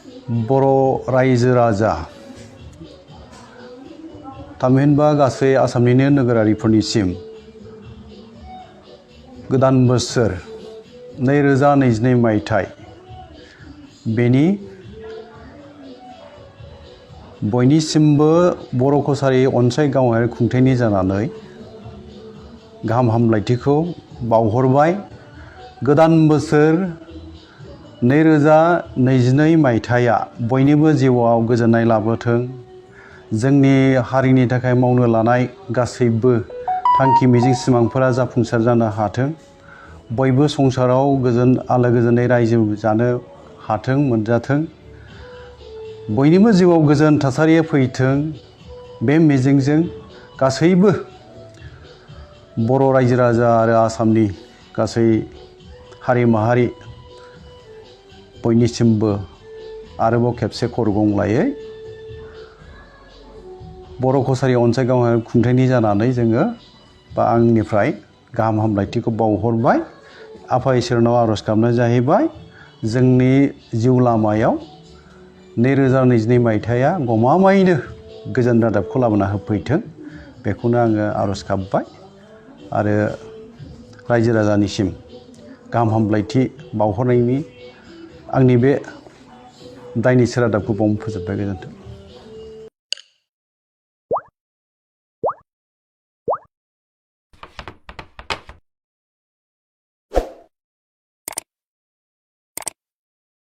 बर' रायजो राजा थामहिनबा गासै आसामनिनो नोगोरारिफोरनिसिम गोदान बोसोर 2022 मायथाइ बेनि बयनिसिमबो बर' कसारी अनसायगावआरि खुंथायनि जानानै गाहाम हामलायथिखौ बावहरबाय। गोदान बोसोर 2022 मायथाइया बयनिबो जिउआव गोजोननाय लाबोथों। जोंनि हारिनि थाखाय मावनो लानाय गासैबो थांखि मिजिं सिमांफोरा जाफुंसार जानो हाथों। बयबो संसाराव गोजोन आलो गोजोनै रायजो जानो हाथों, मोनजाथों। बयनिबो जिउआव गोजोन थासारिया फैथों। बे मिजिंजों गासैबो बर' रायजो राजा आरो आसामनि गासै हारि माहारि बयनिसिमबो आरोबाव खेबसे खरगंलायै बर' कसारी अनसायगावआरि खुंथायनि जानानै जोङो बा आंनिफ्राय गाहाम हामलायथिखौ बावहरबाय। आफा इसोरनाव आर'ज गाबनाय जाहैबाय जोंनि जिउ लामायाव 2022 मायथाइया गमामायैनो गोजोन रादाबखौ लाबोना होफैथों। बेखौनो आङो आर'ज गाबबाय आरो रायजो राजानिसिम गाहाम हामलायथि बावहरनायनि आंनि बे दायनिसो रादाबखौ बावनो फोजोबबाय। गोजोन्थों।